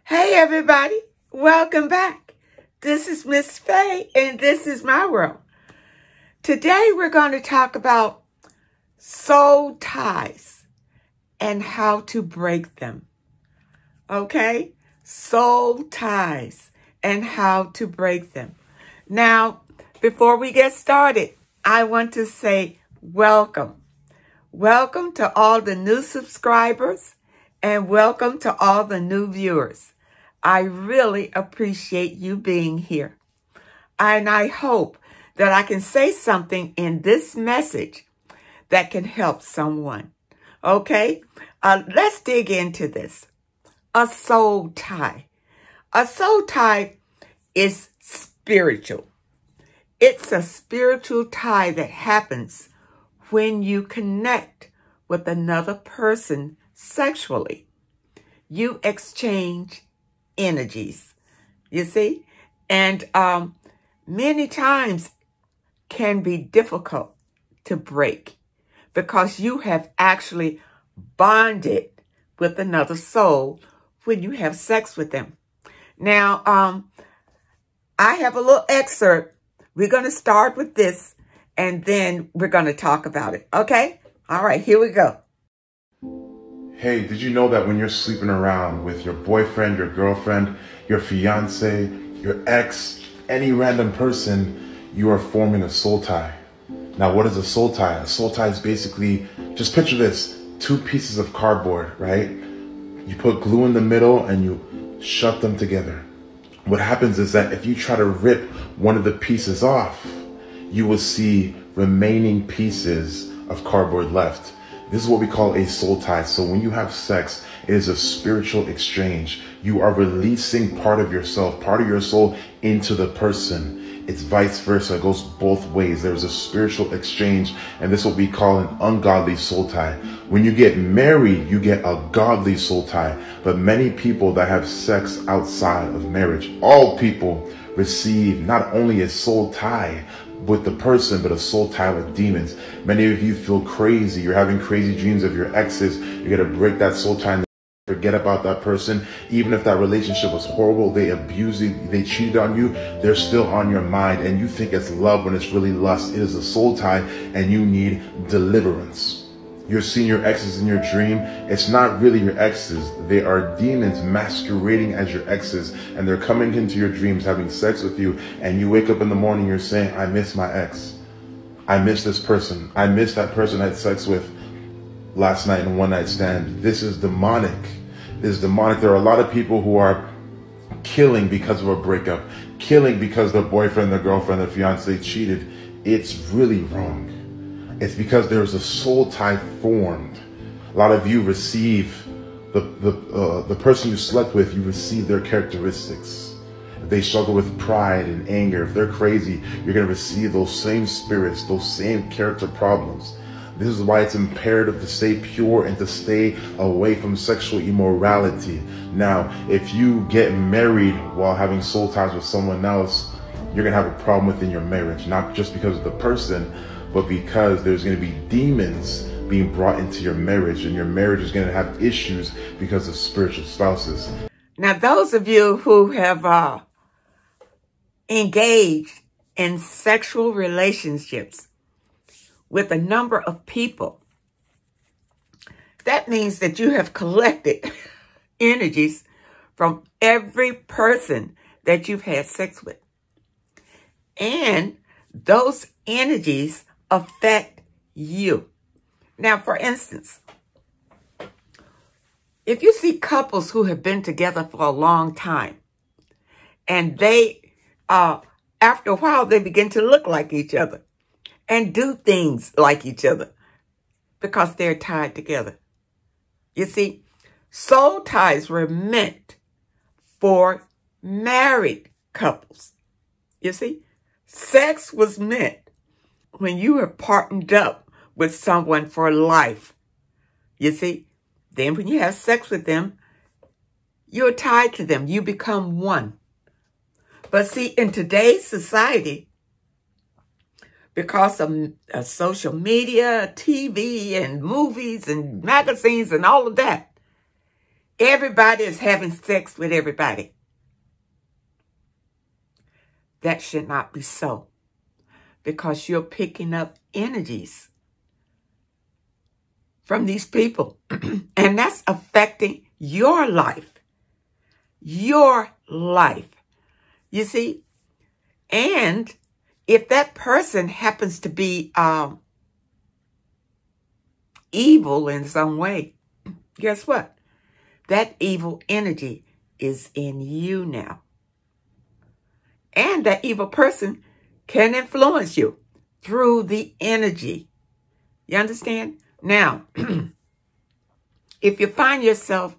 Hey everybody, welcome back. This is Miss Faye and this is my world. Today we're going to talk about soul ties and how to break them. Okay? Soul ties and how to break them. Now, before we get started, I want to say welcome. Welcome to all the new subscribers and welcome to all the new viewers. I really appreciate you being here. And I hope that I can say something in this message that can help someone. Okay? Let's dig into this. A soul tie. A soul tie is spiritual. It's a spiritual tie that happens when you connect with another person sexually. You exchange energies, you see? And many times can be difficult to break because you have actually bonded with another soul when you have sex with them. Now, I have a little excerpt. We're going to start with this and then we're going to talk about it. Okay? All right, here we go. Hey, did you know that when you're sleeping around with your boyfriend, your girlfriend, your fiance, your ex, any random person, you are forming a soul tie? Now, what is a soul tie? A soul tie is basically, just picture this, two pieces of cardboard, right? You put glue in the middle and you shut them together. What happens is that if you try to rip one of the pieces off, you will see remaining pieces of cardboard left. This is what we call a soul tie. So when you have sex, it is a spiritual exchange. You are releasing part of yourself, part of your soul into the person. It's vice versa. It goes both ways. There's a spiritual exchange, and this is what we call an ungodly soul tie. When you get married, you get a godly soul tie. But many people that have sex outside of marriage, all people receive not only a soul tie with the person, but a soul tie with demons. Many of you feel crazy. You're having crazy dreams of your exes. You're going to break that soul tie and forget about that person. Even if that relationship was horrible, they abused you, they cheated on you, they're still on your mind. And you think it's love when it's really lust. It is a soul tie and you need deliverance. You're seeing your exes in your dream. It's not really your exes. They are demons masquerading as your exes, and they're coming into your dreams, having sex with you, and you wake up in the morning, you're saying, I miss my ex. I miss this person. I miss that person I had sex with last night in a one-night stand. This is demonic. This is demonic. There are a lot of people who are killing because of a breakup, killing because their boyfriend, their girlfriend, their fiance cheated. It's really wrong. It's because there's a soul tie formed. A lot of you receive the person you slept with, you receive their characteristics. If they struggle with pride and anger, if they're crazy, you're going to receive those same spirits, those same character problems. This is why it's imperative to stay pure and to stay away from sexual immorality. Now, if you get married while having soul ties with someone else, you're going to have a problem within your marriage, not just because of the person, but because there's going to be demons being brought into your marriage, and your marriage is going to have issues because of spiritual spouses. Now, those of you who have engaged in sexual relationships with a number of people, that means that you have collected energies from every person that you've had sex with. And those energies affect you. Now, for instance, if you see couples who have been together for a long time and they, after a while, they begin to look like each other and do things like each other because they're tied together. You see, soul ties were meant for married couples. You see, sex was meant when you are partnered up with someone for life. You see, then when you have sex with them, you're tied to them. You become one. But see, in today's society, because of social media, TV, and movies, and magazines, and all of that, Everybody is having sex with everybody. That should not be so, because you're picking up energies from these people. And that's affecting your life. Your life. You see? And if that person happens to be evil in some way, guess what? That evil energy is in you now. And that evil person can influence you through the energy. You understand? Now, if you find yourself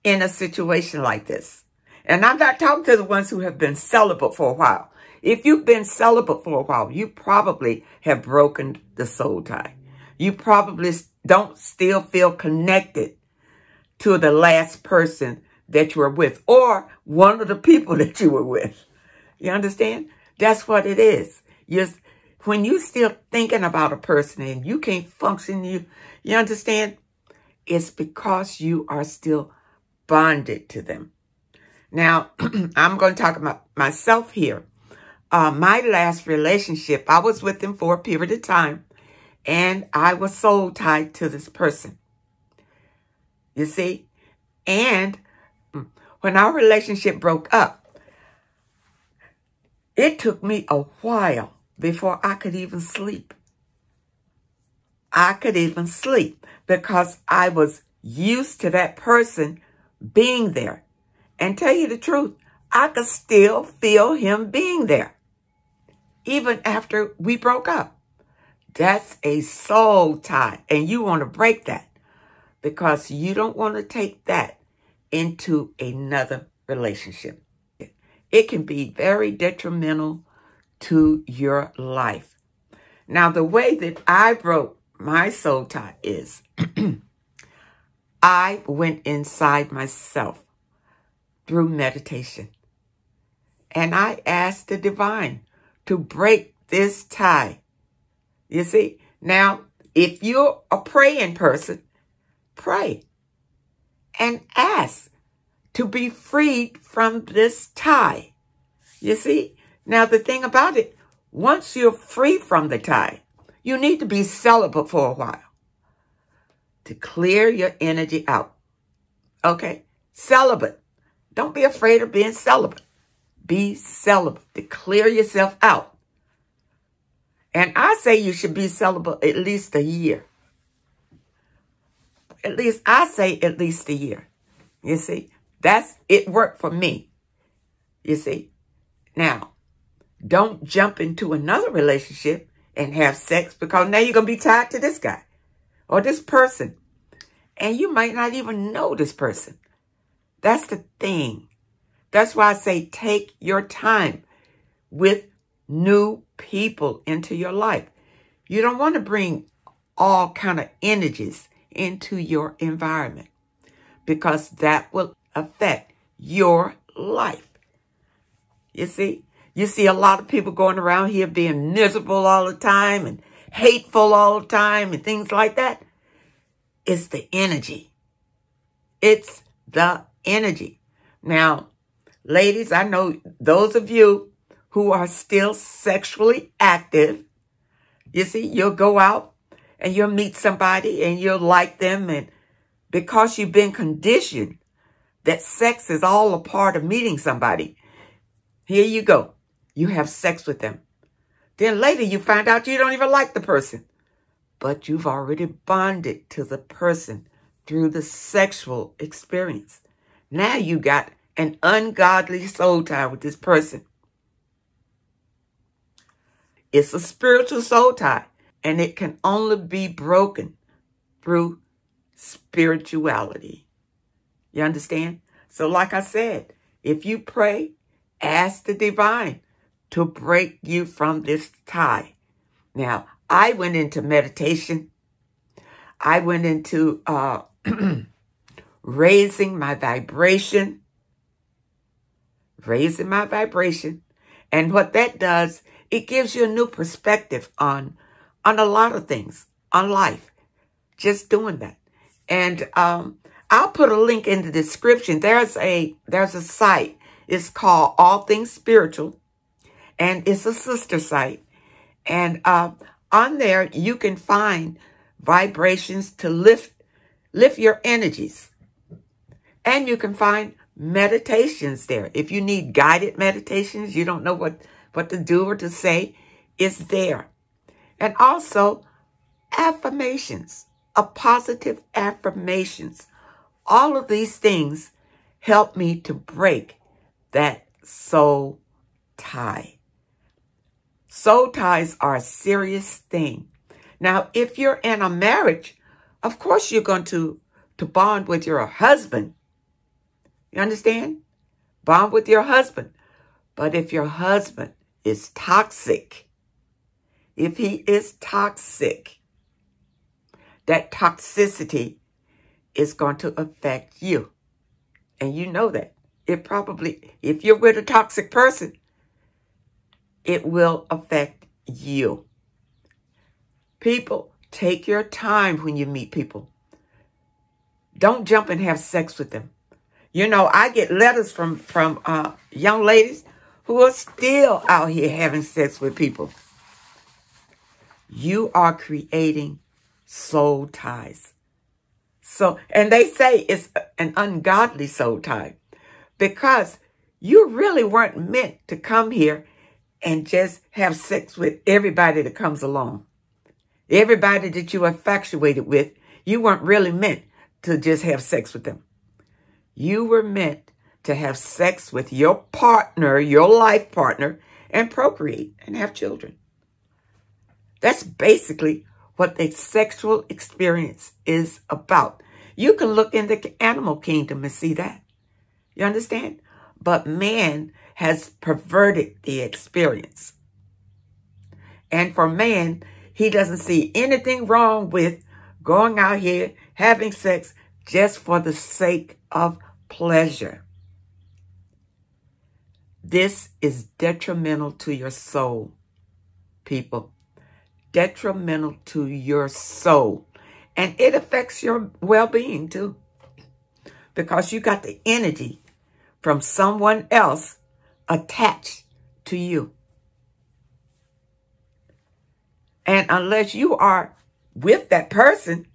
in a situation like this, and I'm not talking to the ones who have been celibate for a while. If you've been celibate for a while, you probably have broken the soul tie. You probably don't still feel connected to the last person that you were with, or one of the people that you were with. You understand? That's what it is. When you're still thinking about a person and you can't function, you understand? It's because you are still bonded to them. Now, I'm going to talk about myself here. My last relationship, I was with him for a period of time, and I was soul tied to this person. You see? And when our relationship broke up, it took me a while before I could even sleep. I could even sleep because I was used to that person being there. And tell you the truth, I could still feel him being there, even after we broke up. That's a soul tie, and you want to break that because you don't want to take that into another relationship. It can be very detrimental to your life. Now, the way that I broke my soul tie is I went inside myself through meditation. And I asked the divine to break this tie. You see? Now, if you're a praying person, pray and ask to be freed from this tie. You see? Now, the thing about it, once you're free from the tie, you need to be celibate for a while to clear your energy out. Okay? Celibate. Don't be afraid of being celibate. Be celibate to clear yourself out. And I say you should be celibate at least a year. I say at least a year. You see? It worked for me. You see? Now, don't jump into another relationship and have sex because now you're going to be tied to this guy or this person. And you might not even know this person. That's the thing. That's why I say take your time with new people into your life. You don't want to bring all kind of energies into your environment because that will affect your life. You see? You see a lot of people going around here being miserable all the time and hateful all the time and things like that. It's the energy. It's the energy. Now, ladies, I know those of you who are still sexually active, you see, you'll go out and you'll meet somebody and you'll like them. And because you've been conditioned that sex is all a part of meeting somebody, here you go. You have sex with them. Then later you find out you don't even like the person. But you've already bonded to the person through the sexual experience. Now you got an ungodly soul tie with this person. It's a spiritual soul tie, and it can only be broken through spirituality. You understand? So like I said, if you pray, ask the divine to break you from this tie. Now, I went into meditation. I went into raising my vibration. And what that does, it gives you a new perspective on a lot of things, on life. Just doing that. And I'll put a link in the description. There's a site. It's called All Things Spiritual, and it's a sister site. And on there, you can find vibrations to lift your energies. And you can find meditations there. If you need guided meditations, you don't know what to do or to say, it's there. And also affirmations, positive affirmations. All of these things help me to break that soul tie. Soul ties are a serious thing. Now, if you're in a marriage, of course you're going to bond with your husband. You understand? Bond with your husband. But if your husband is toxic, if he is toxic, that toxicity is going to affect you. And you know that. It probably, if you're with a toxic person, it will affect you. People, take your time when you meet people. Don't jump and have sex with them. You know, I get letters from young ladies who are still out here having sex with people. You are creating soul ties. So, and they say it's an ungodly soul tie because you really weren't meant to come here and just have sex with everybody that comes along. Everybody that you are infatuated with, you weren't really meant to just have sex with them. You were meant to have sex with your partner, your life partner, and procreate and have children. That's basically what the sexual experience is about. You can look in the animal kingdom and see that. You understand? But man has perverted the experience. And for man, he doesn't see anything wrong with going out here, having sex just for the sake of pleasure. This is detrimental to your soul, people. Detrimental to your soul. And it affects your well-being too. Because you got the energy from someone else attached to you. And unless you are with that person,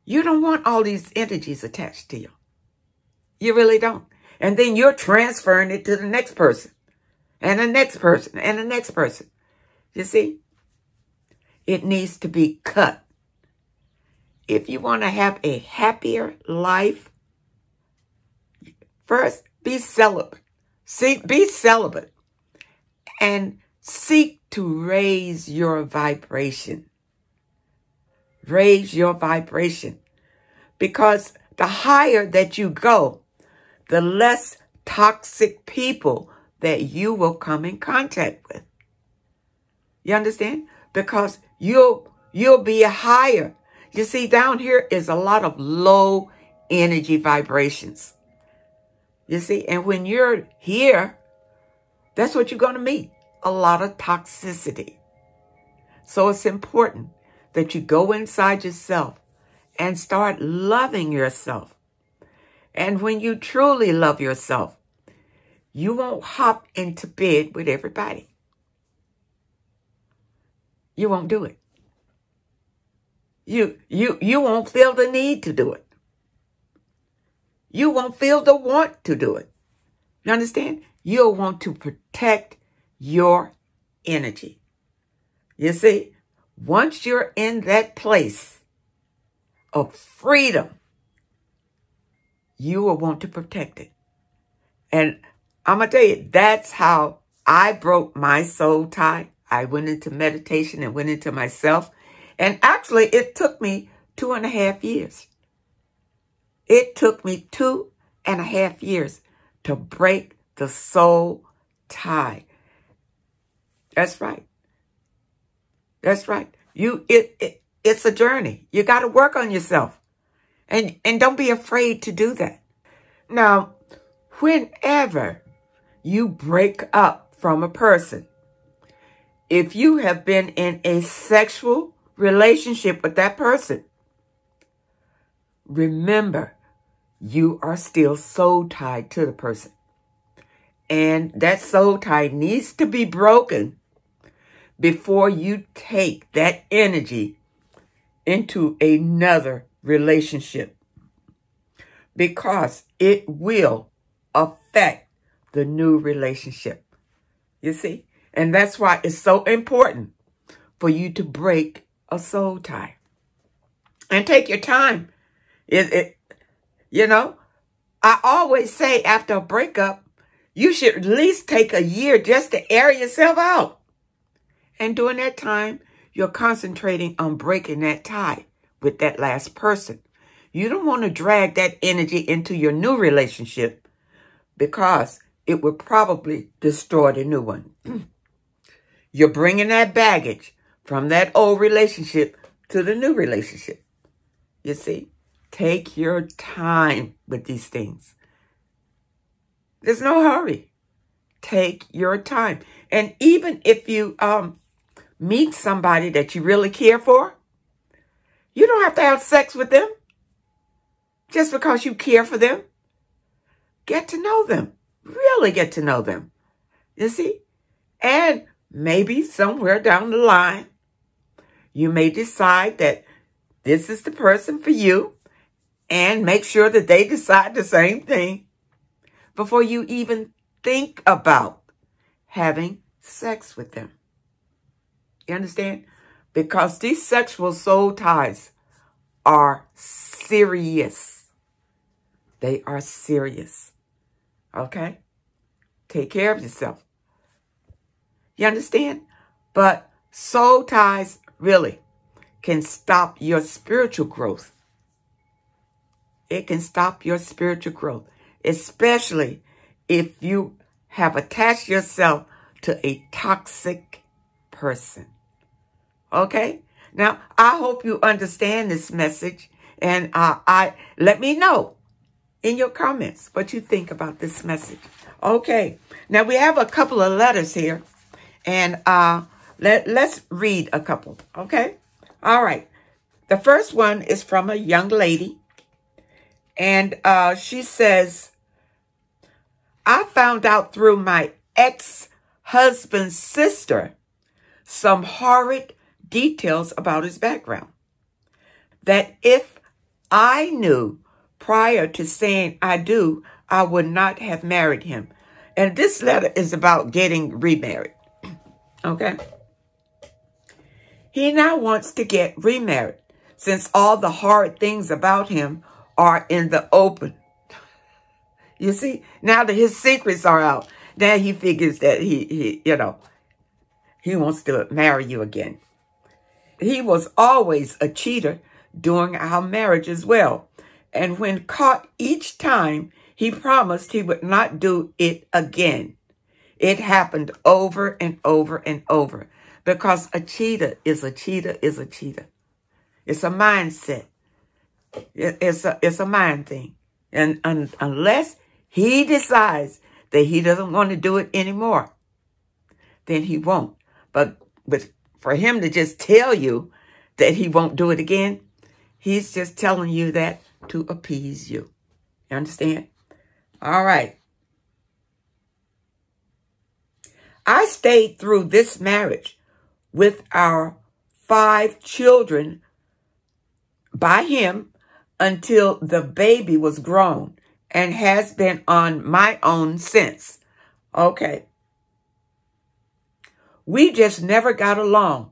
you don't want all these energies attached to you. You really don't. And then you're transferring it to the next person. And the next person. And the next person. You see? It needs to be cut. If you want to have a happier life, first, be celibate. Be celibate. And seek to raise your vibration. Raise your vibration. Because the higher that you go, the less toxic people that you will come in contact with. You understand? Because you'll be higher. You see, down here is a lot of low energy vibrations. You see, and when you're here, that's what you're going to meet. A lot of toxicity. So it's important that you go inside yourself and start loving yourself. And when you truly love yourself, you won't hop into bed with everybody. You won't do it. You won't feel the need to do it. You won't feel the want to do it. You understand? You'll want to protect your energy. You see, once you're in that place of freedom, you will want to protect it. And I'm going to tell you, that's how I broke my soul tie. I went into meditation and went into myself. And actually, it took me 2.5 years. It took me 2.5 years to break the soul tie. That's right. That's right. It's a journey. You got to work on yourself. And don't be afraid to do that. Now, whenever you break up from a person, if you have been in a sexual relationship with that person, remember, you are still soul tied to the person. And that soul tie needs to be broken before you take that energy into another relationship, because it will affect the new relationship. You see? And that's why it's so important for you to break a soul tie. And take your time. You know, I always say after a breakup, you should at least take a year just to air yourself out. And during that time, you're concentrating on breaking that tie with that last person. You don't want to drag that energy into your new relationship, because it would probably destroy the new one. You're bringing that baggage from that old relationship to the new relationship. You see, take your time with these things. There's no hurry. Take your time. And even if you meet somebody that you really care for, you don't have to have sex with them just because you care for them. Get to know them. Really get to know them. You see? And maybe somewhere down the line, you may decide that this is the person for you, and make sure that they decide the same thing before you even think about having sex with them. You understand? Because these sexual soul ties are serious. They are serious. Okay? Take care of yourself. You understand? But soul ties really can stop your spiritual growth. It can stop your spiritual growth, especially if you have attached yourself to a toxic person. Okay? Now, I hope you understand this message, and let me know in your comments what you think about this message. Okay. Now, we have a couple of letters here, and let's read a couple. Okay? All right. The first one is from a young lady, and she says, I found out through my ex-husband's sister some horrid details about his background that if I knew prior to saying I do, I would not have married him. And this letter is about getting remarried. Okay? He now wants to get remarried since all the horrid things about him are in the open. You see, now that his secrets are out, now he figures that he wants to marry you again. He was always a cheater during our marriage as well. And when caught each time, he promised he would not do it again. It happened over and over and over because a cheater is a cheater is a cheater. It's a mindset. It's a mind thing. And unless he decides that he doesn't want to do it anymore, then he won't. But for him to just tell you that he won't do it again, he's just telling you that to appease you. You understand? All right. I stayed through this marriage with our 5 children by him until the baby was grown and has been on my own since. Okay. We just never got along.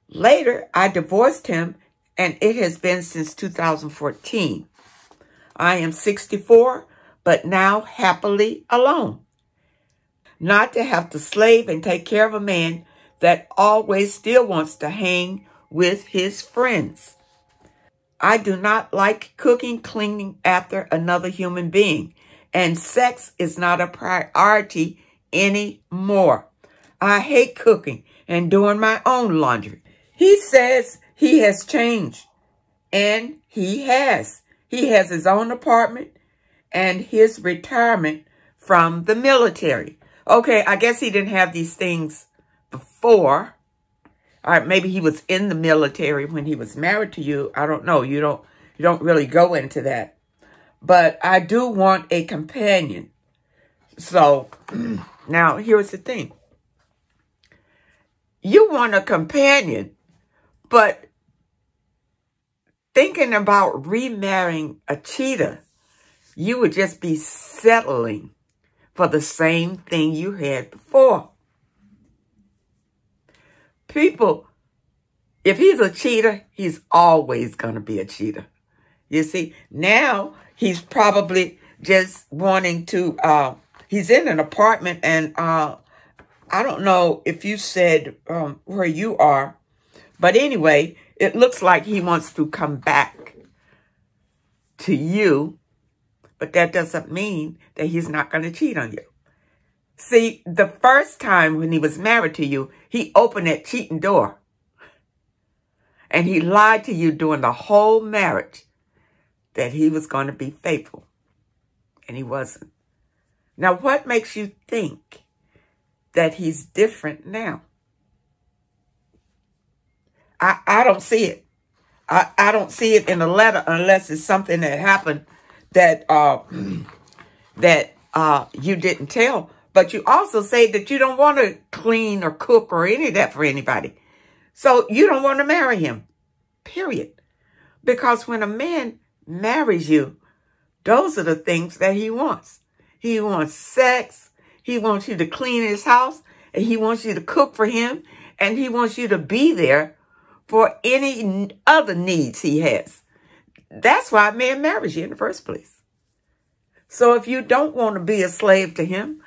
Later, I divorced him, and it has been since 2014. I am 64, but now happily alone. Not to have to slave and take care of a man that always still wants to hang with his friends. I do not like cooking, cleaning after another human being, and sex is not a priority anymore. I hate cooking and doing my own laundry. He says he has changed, and he has. He has his own apartment and his retirement from the military. Okay, I guess he didn't have these things before. All right, maybe he was in the military when he was married to you. I don't know. You don't you don't really go into that. But I do want a companion. So now here's the thing. You want a companion, but thinking about remarrying a cheater, you would just be settling for the same thing you had before. People, if he's a cheater, he's always going to be a cheater. You see, now he's probably just wanting to, he's in an apartment, and I don't know if you said where you are, but anyway, it looks like he wants to come back to you, but that doesn't mean that he's not going to cheat on you. See, the first time when he was married to you, he opened that cheating door. And he lied to you during the whole marriage that he was going to be faithful. And he wasn't. Now, what makes you think that he's different now? I don't see it. I don't see it in the letter unless it's something that happened that you didn't tell. But you also say that you don't want to clean or cook or any of that for anybody. So you don't want to marry him, period. Because when a man marries you, those are the things that he wants. He wants sex. He wants you to clean his house. And he wants you to cook for him. And he wants you to be there for any other needs he has. That's why a man marries you in the first place. So if you don't want to be a slave to him,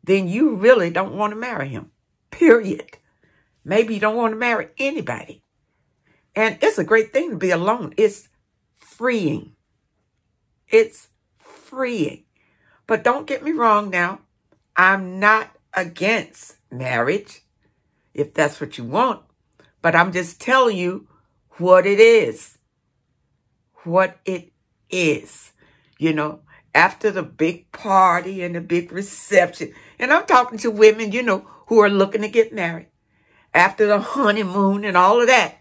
then you really don't want to marry him, period. Maybe you don't want to marry anybody. And it's a great thing to be alone. It's freeing. It's freeing. But don't get me wrong now. I'm not against marriage, if that's what you want. But I'm just telling you what it is. What it is. You know, after the big party and the big reception. And I'm talking to women, you know, who are looking to get married. After the honeymoon and all of that.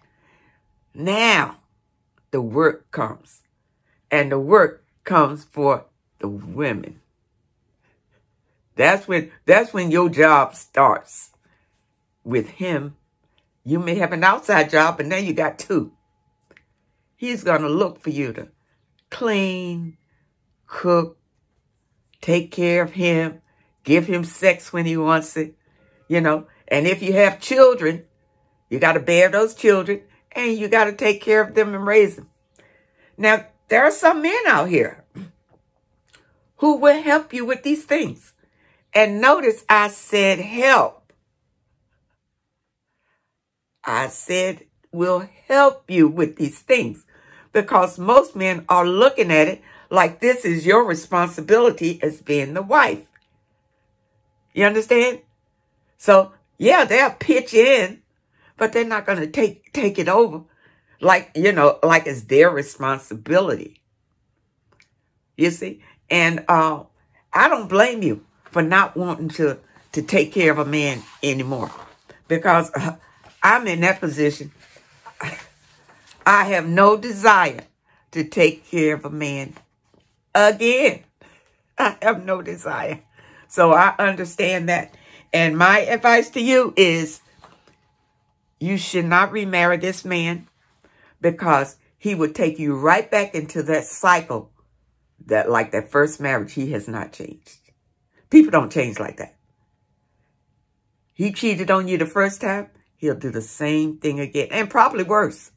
Now, the work comes. And the work comes for the women. That's when your job starts. With him, you may have an outside job, but now you got two. He's going to look for you to clean, cook, take care of him, give him sex when he wants it, you know. And if you have children, you got to bear those children, and you got to take care of them and raise them. Now, there are some men out here who will help you with these things. And notice I said help. I said will help you with these things. Because most men are looking at it like this is your responsibility as being the wife. You understand? So, yeah, they'll pitch in, but they're not going to take it over like, you know, like it's their responsibility. You see? And I don't blame you for not wanting to take care of a man anymore. Because I'm in that position. I have no desire to take care of a man again. I have no desire. So I understand that. And my advice to you is you should not remarry this man because he would take you right back into that cycle that like that first marriage. He has not changed. People don't change like that. He cheated on you the first time. He'll do the same thing again and probably worse.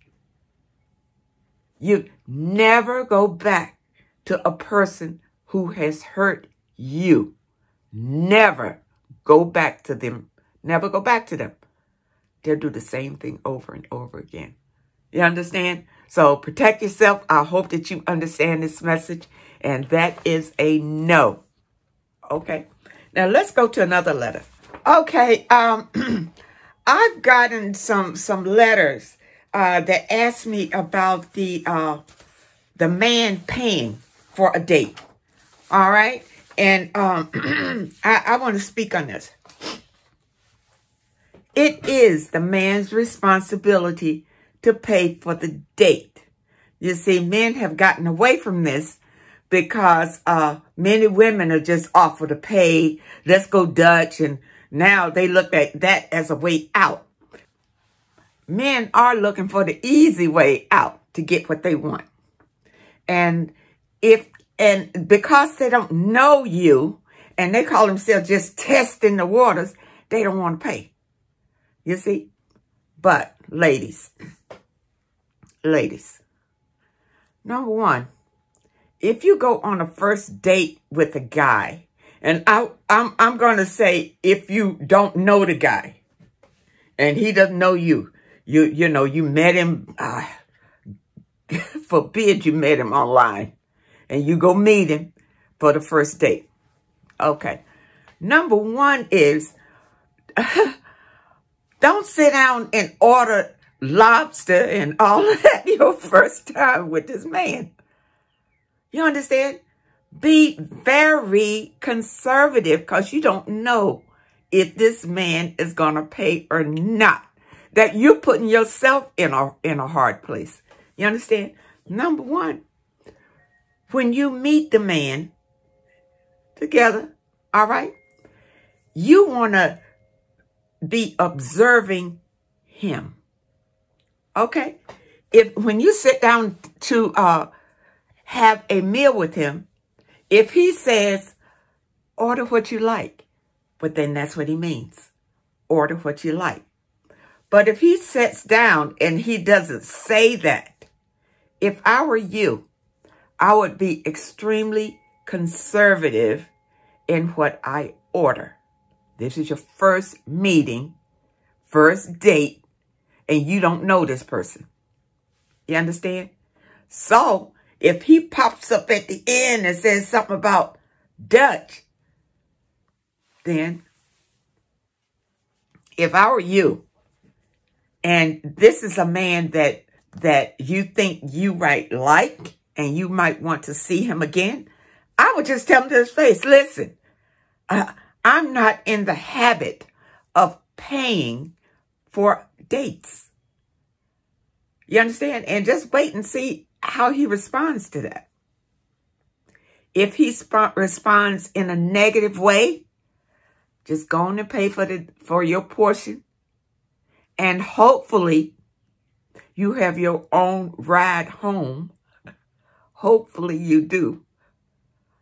You never go back to a person who has hurt you. Never go back to them. Never go back to them. They'll do the same thing over and over again. You understand? So protect yourself. I hope that you understand this message. And that is a no. Okay. Now let's go to another letter. Okay. I've gotten some letters that ask me about the man paying for a date. All right. And I want to speak on this. It is the man's responsibility to pay for the date. You see, men have gotten away from this because many women are just offered to pay. Let's go Dutch. And now they look at that as a way out. Men are looking for the easy way out to get what they want. And because they don't know you and they call themselves just testing the waters, they don't want to pay. You see? But ladies, number one, if you go on a first date with a guy, and I'm going to say if you don't know the guy and he doesn't know you, you know, you met him, forbid you met him online and you go meet him for the first date. Okay. Number one is don't sit down and order lobster and all of that your first time with this man. You understand? Be very conservative because you don't know if this man is going to pay or not. That you're putting yourself in a hard place. You understand? Number one, when you meet the man together, all right, you want to be observing him. Okay? When you sit down to have a meal with him, if he says, order what you like, but then that's what he means. Order what you like. But if he sits down and he doesn't say that, if I were you, I would be extremely conservative in what I order. This is your first meeting, first date, and you don't know this person. You understand? So, if he pops up at the end and says something about Dutch, then if I were you, and this is a man that you think you might like and you might want to see him again, I would just tell him to his face, listen, I'm not in the habit of paying for dates. You understand? And just wait and see how he responds to that. If he responds in a negative way, just go on and pay for your portion. And hopefully you have your own ride home. Hopefully you do.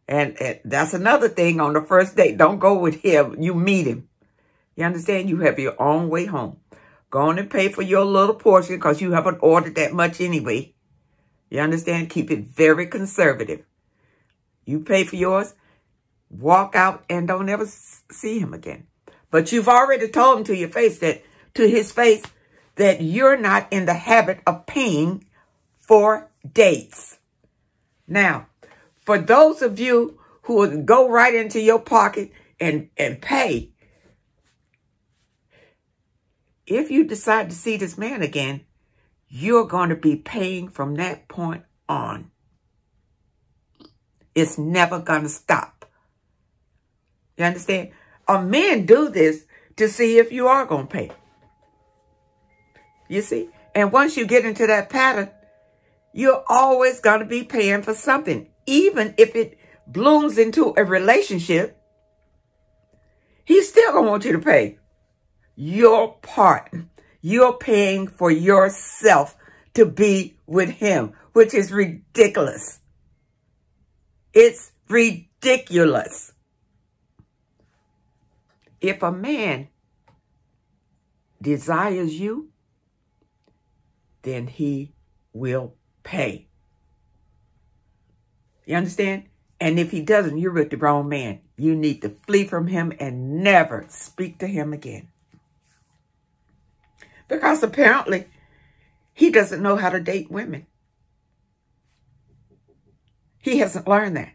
And that's another thing on the first date. Don't go with him. You meet him. You understand? You have your own way home. Go on and pay for your little portion because you haven't ordered that much anyway. You understand? Keep it very conservative. You pay for yours, walk out, and don't ever see him again. But you've already told him to his face that you're not in the habit of paying for dates. Now, for those of you who would go right into your pocket and pay, if you decide to see this man again, you're going to be paying from that point on. It's never going to stop. You understand? Men do this to see if you are going to pay. You see? And once you get into that pattern, you're always going to be paying for something. Even if it blooms into a relationship, he's still going to want you to pay your part. You're paying for yourself to be with him, which is ridiculous. It's ridiculous. If a man desires you, then he will pay. You understand? And if he doesn't, you're with the wrong man. You need to flee from him and never speak to him again. Because apparently, he doesn't know how to date women. He hasn't learned that.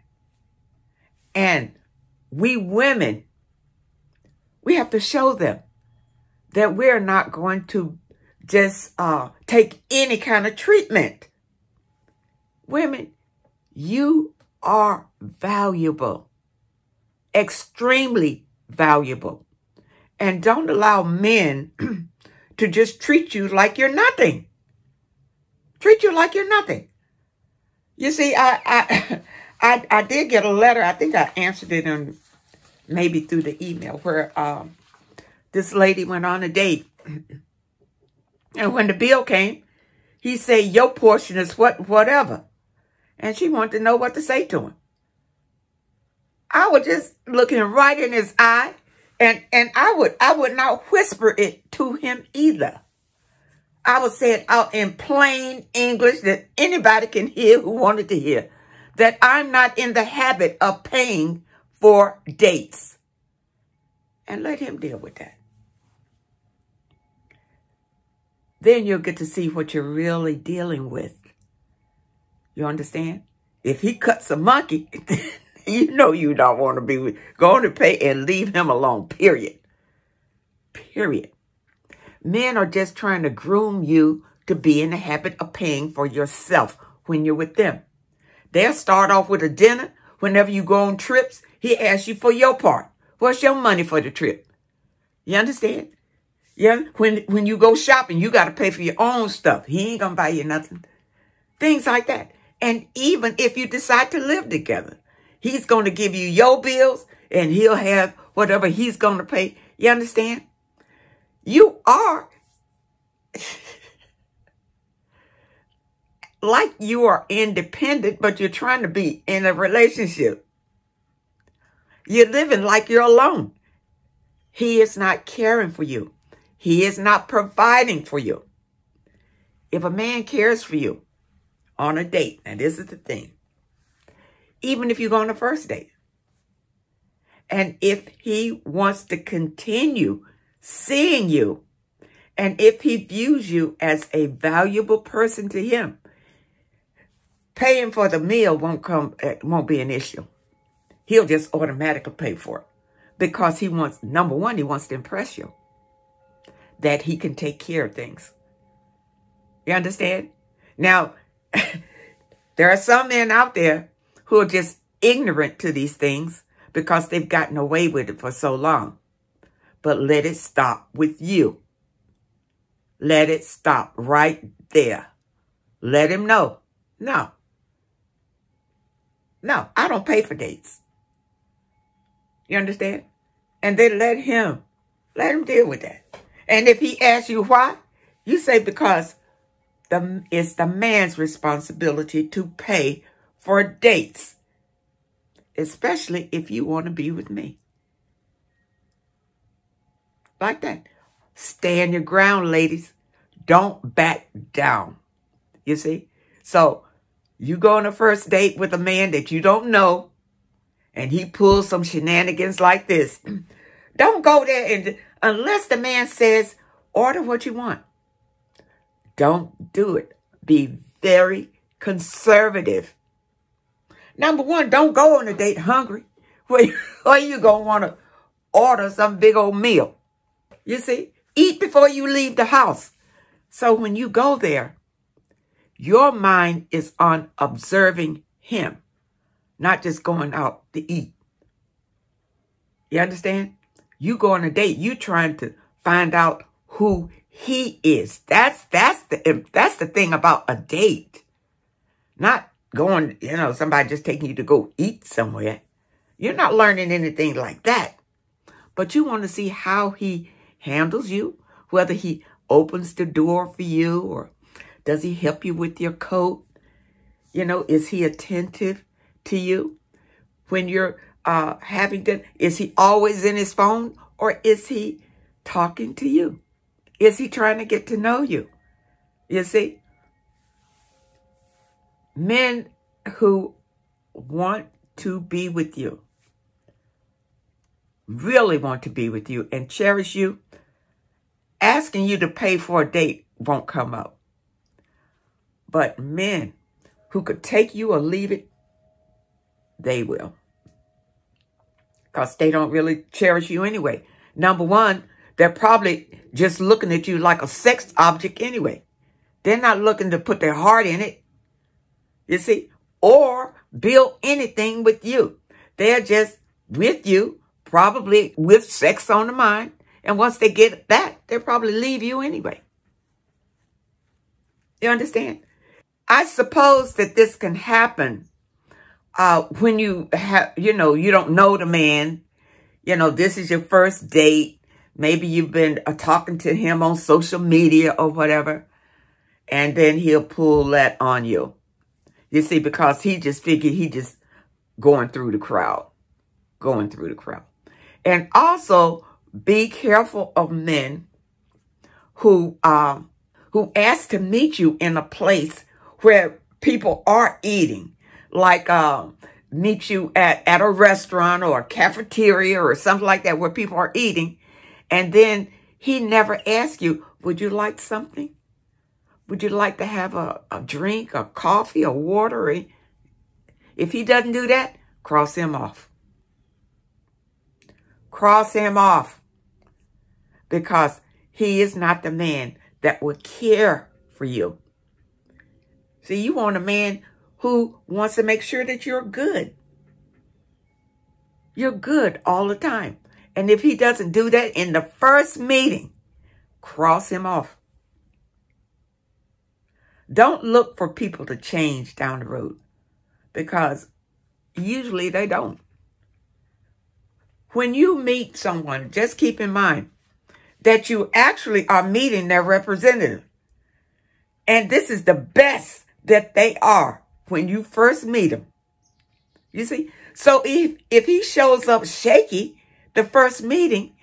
And we women, we have to show them that we're not going to just take any kind of treatment. Women, you are valuable, extremely valuable. And don't allow men to just treat you like you're nothing. Treat you like you're nothing. You see, I did get a letter. I think I answered it on maybe through the email where this lady went on a date. And when the bill came, he said, your portion is whatever. And she wanted to know what to say to him. I was just looking right in his eye, and I would not whisper it to him either. I would say it out in plain English that anybody can hear who wanted to hear, that I'm not in the habit of paying for dates. And let him deal with that. Then you'll get to see what you're really dealing with. You understand? If he cuts a monkey, you know you don't want to be going to pay and leave him alone, period. Period. Men are just trying to groom you to be in the habit of paying for yourself when you're with them. They'll start off with a dinner. Whenever you go on trips, he asks you for your part. What's your money for the trip? You understand? Yeah. When you go shopping, you got to pay for your own stuff. He ain't going to buy you nothing. Things like that. And even if you decide to live together, he's going to give you your bills and he'll have whatever he's going to pay. You understand? You are like you are independent, but you're trying to be in a relationship. You're living like you're alone. He is not caring for you. He is not providing for you. If a man cares for you on a date, and this is the thing, even if you go on a first date, and if he wants to continue seeing you, and if he views you as a valuable person to him, paying for the meal won't be an issue. He'll just automatically pay for it because he wants, number one, he wants to impress you that he can take care of things. You understand? Now, there are some men out there who are just ignorant to these things because they've gotten away with it for so long. But let it stop with you. Let it stop right there. Let him know. No, I don't pay for dates. You understand? And then let him deal with that. And if he asks you why, you say because it's the man's responsibility to pay for dates, especially if you want to be with me. Like that. Stand your ground, ladies. Don't back down. You see? So you go on a first date with a man that you don't know, and he pulls some shenanigans like this. Don't go there and unless the man says, order what you want. Don't do it. Be very conservative. Number one, don't go on a date hungry. Or you going to want to order some big old meal. You see? Eat before you leave the house. So when you go there, your mind is on observing him, not just going out to eat. You understand? You go on a date, you trying to find out who he is. That's the thing about a date. Not going, somebody just taking you to go eat somewhere. You're not learning anything like that. But you want to see how he handles you, whether he opens the door for you or does he help you with your coat? Is he attentive to you when you're having dinner? Is he always in his phone or is he talking to you? Is he trying to get to know you? You see? Men who want to be with you, really want to be with you and cherish you, asking you to pay for a date won't come up. But men who could take you or leave it, they will. Because they don't really cherish you anyway. Number one, they're probably just looking at you like a sex object anyway. They're not looking to put their heart in it, you see, or build anything with you. They're just with you, probably with sex on the mind. And once they get that, they'll probably leave you anyway. You understand? I suppose that this can happen when you have, you don't know the man. This is your first date. Maybe you've been talking to him on social media or whatever. And then he'll pull that on you. You see, because he just figured he just going through the crowd. Going through the crowd. And also, be careful of men who ask to meet you in a place where people are eating. Like meet you at a restaurant or a cafeteria or something like that where people are eating. And then he never asks you, would you like something? Would you like to have a drink, a coffee, a water? If he doesn't do that, cross him off. Cross him off. Because he is not the man that would care for you. See, you want a man who wants to make sure that you're good. You're good all the time. And if he doesn't do that in the first meeting, cross him off. Don't look for people to change down the road, because usually they don't. When you meet someone, just keep in mind that you actually are meeting their representative. And this is the best that they are when you first meet them. You see? So if he shows up shaky the first meeting,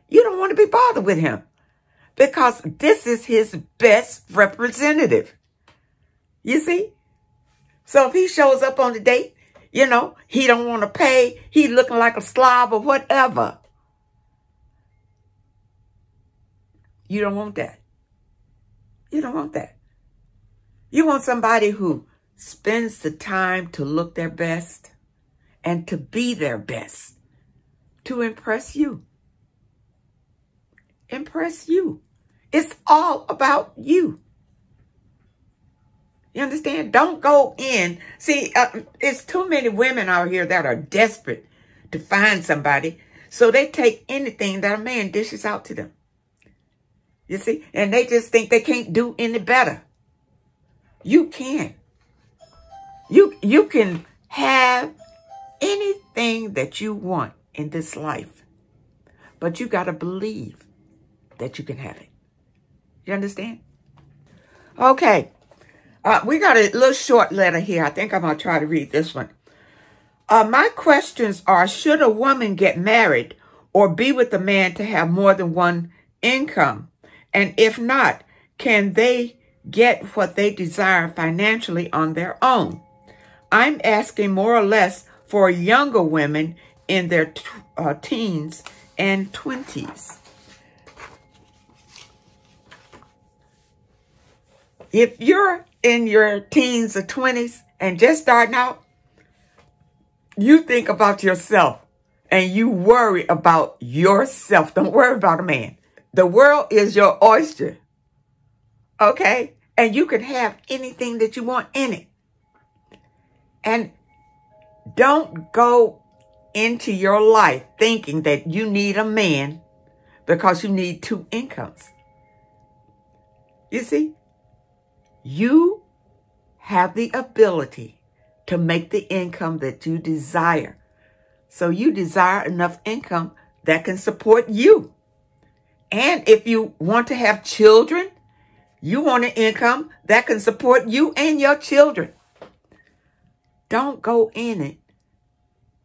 you don't want to be bothered with him, because this is his best representative. You see? So if he shows up on the date, he don't want to pay, he looking like a slob or whatever, you don't want that. You don't want that. You want somebody who spends the time to look their best and to be their best, to impress you. Impress you. It's all about you. You understand? Don't go in. See, it's too many women out here that are desperate to find somebody, so they take anything that a man dishes out to them. You see? And they just think they can't do any better. You can. You can have anything that you want in this life, but you got to believe that you can have it. You understand? Okay. We got a little short letter here. I think I'm going to try to read this one. My questions are, should a woman get married or be with a man to have more than one income? And if not, can they get what they desire financially on their own? I'm asking more or less for younger women in their teens and 20s. If you're in your teens or 20s and just starting out, you think about yourself and you worry about yourself. Don't worry about a man. The world is your oyster, okay? And you can have anything that you want in it. And don't go into your life thinking that you need a man because you need two incomes. You see? You have the ability to make the income that you desire. So you desire enough income that can support you. And if you want to have children, you want an income that can support you and your children. Don't go in it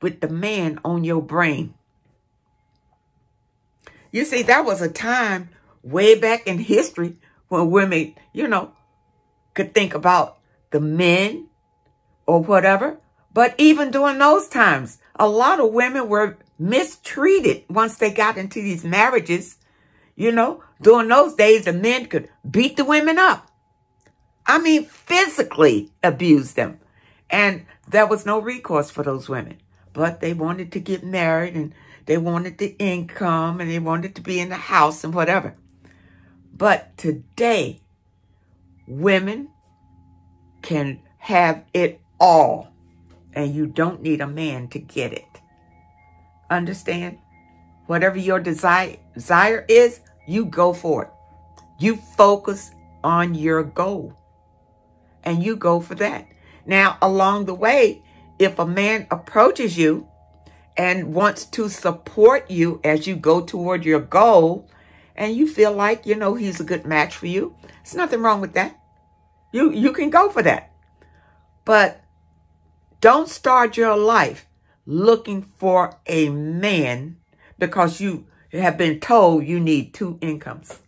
with the man on your brain. You see, that was a time way back in history when women, could think about the men or whatever. But even during those times, a lot of women were mistreated once they got into these marriages. During those days, the men could beat the women up. I mean, physically abuse them. And there was no recourse for those women. But they wanted to get married, and they wanted the income, and they wanted to be in the house and whatever. But today, women can have it all, and you don't need a man to get it. Understand? Whatever your desire is, you go for it. You focus on your goal. and you go for that. Now, along the way, if a man approaches you and wants to support you as you go toward your goal, and you feel like, you know, he's a good match for you, there's nothing wrong with that. You can go for that. But don't start your life looking for a man because you have been told you need 2 incomes.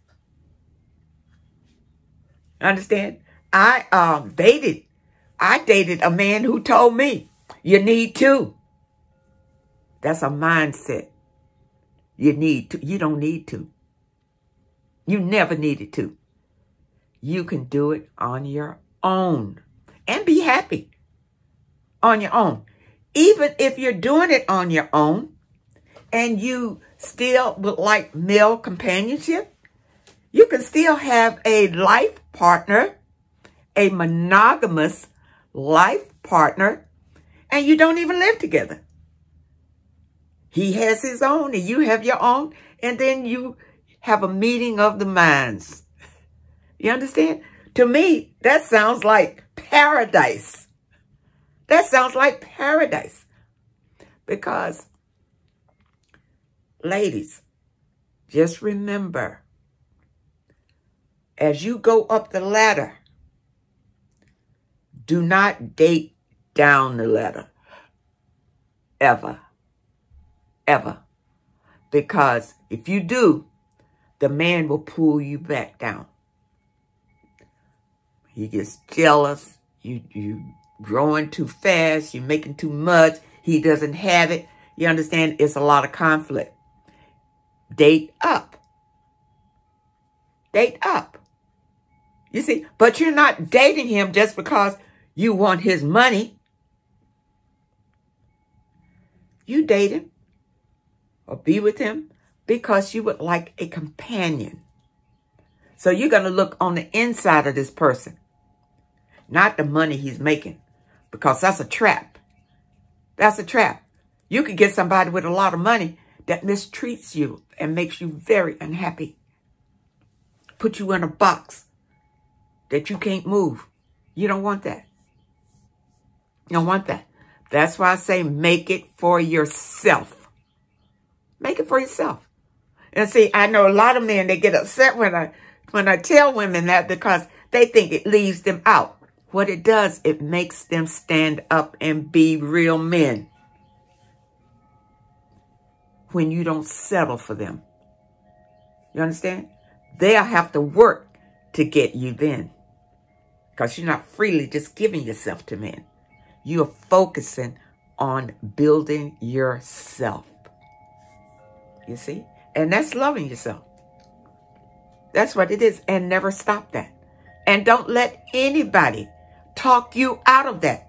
Understand? I dated a man who told me you need 2. That's a mindset. You need 2. You don't need 2. You never needed 2. You can do it on your own and be happy on your own. Even if you're doing it on your own and you still would like male companionship, you can still have a life partner, a monogamous life partner, and you don't even live together. He has his own and you have your own, and then you have a meeting of the minds. You understand? To me, that sounds like paradise. That sounds like paradise. Because, ladies, just remember, as you go up the ladder, do not date down the ladder. Ever. Ever. Because if you do, the man will pull you back down. He gets jealous. You growing too fast. You're making too much. He doesn't have it. You understand? It's a lot of conflict. Date up. Date up. You see? But you're not dating him just because you want his money. You date him or be with him because you would like a companion. So you're going to look on the inside of this person, not the money he's making, because that's a trap. That's a trap. You could get somebody with a lot of money that mistreats you and makes you very unhappy. Put you in a box that you can't move. You don't want that. You don't want that. That's why I say make it for yourself. Make it for yourself. And see, I know a lot of men, they get upset when I tell women that because they think it leaves them out. What it does, it makes them stand up and be real men. When you don't settle for them. You understand? They'll have to work to get you then. Because you're not freely just giving yourself to men. You're focusing on building yourself. You see? And that's loving yourself. That's what it is. And never stop that. And don't let anybody talk you out of that.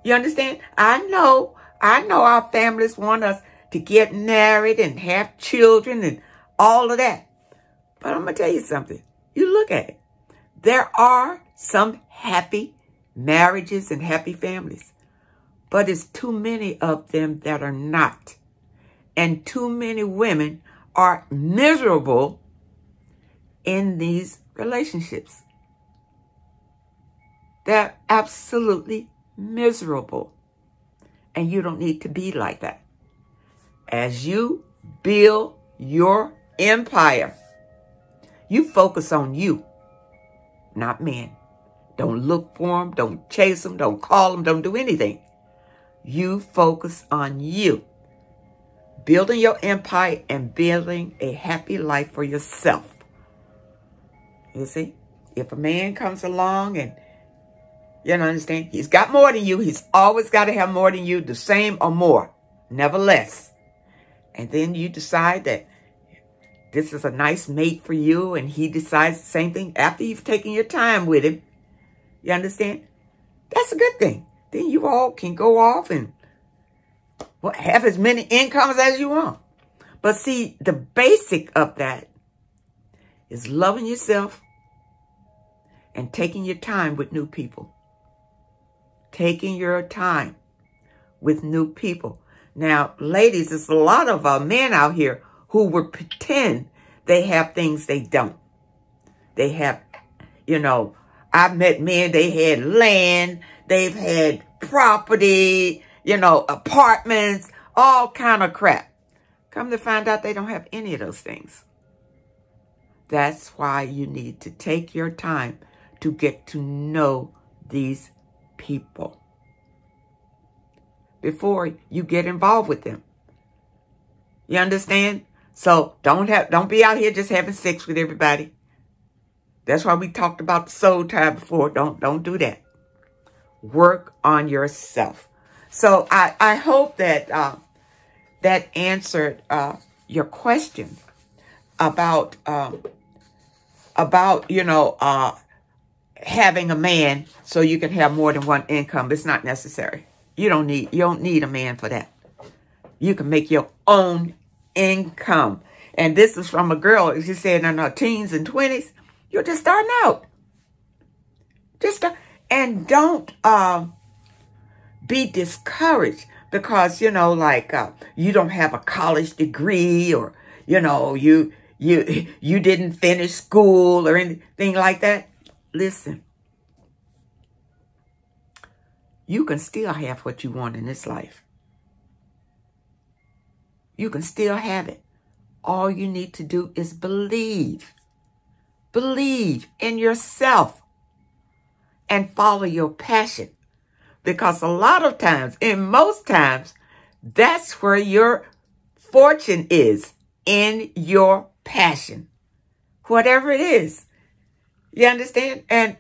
You understand? I know our families want us to get married and have children and all of that. But I'm going to tell you something. You look at it. There are some happy marriages and happy families. But it's too many of them that are not. And too many women are miserable in these relationships. They're absolutely miserable. And you don't need to be like that. As you build your empire, you focus on you, not men. Don't look for them. Don't chase them. Don't call them. Don't do anything. You focus on you. Building your empire and building a happy life for yourself. You see? If a man comes along and, you don't understand, he's got more than you. He's always got to have more than you, the same or more, never less. And then you decide that this is a nice mate for you, and he decides the same thing after you've taken your time with him. You understand? That's a good thing. Then you all can go off and have as many incomes as you want. But see, the basic of that is loving yourself and taking your time with new people. Taking your time with new people. Now, ladies, there's a lot of men out here who would pretend they have things they don't. They have, I've met men, they had land, they've had property, apartments, all kind of crap. Come to find out they don't have any of those things. That's why you need to take your time to get to know these people before you get involved with them. You understand? So don't be out here just having sex with everybody. That's why we talked about the soul tie before. Don't do that. Work on yourself. So I hope that that answered your question about having a man so you can have more than one income. It's not necessary. You don't need a man for that. You can make your own income. And this is from a girl, as you said, in her teens and 20s. You're just starting out. And don't be discouraged because, you don't have a college degree, or, you didn't finish school or anything like that. Listen, you can still have what you want in this life. You can still have it. All you need to do is believe. Believe in yourself and follow your passion. Because a lot of times, and most times, that's where your fortune is, in your passion. Whatever it is. You understand? And,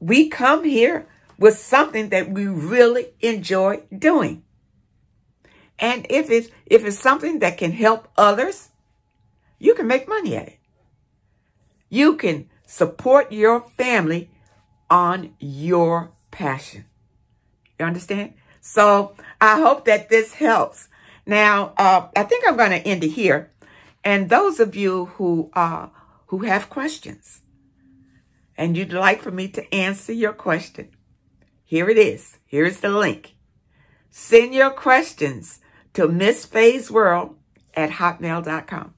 we come here with something that we really enjoy doing. And if it's something that can help others, you can make money at it. You can support your family on your passion. You understand? So I hope that this helps. Now, I think I'm going to end it here. And those of you who have questions and you'd like for me to answer your question, here it is. Here's the link. Send your questions to MissFaye'sWorld@hotmail.com.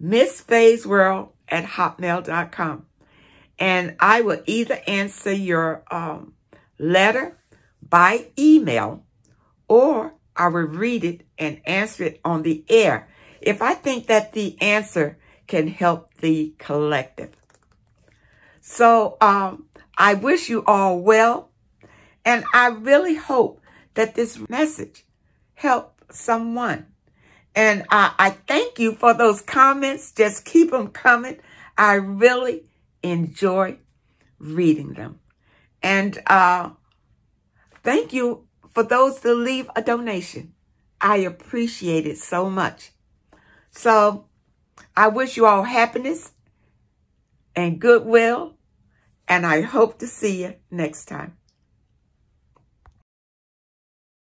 MissFaye'sWorld@hotmail.com. And I will either answer your letter by email, or I will read it and answer it on the air if I think that the answer can help the collective. So I wish you all well, and I really hope that this message helped someone. And I thank you for those comments. Just keep them coming. I really enjoy reading them. And thank you for those that leave a donation. I appreciate it so much. So I wish you all happiness and goodwill, and I hope to see you next time.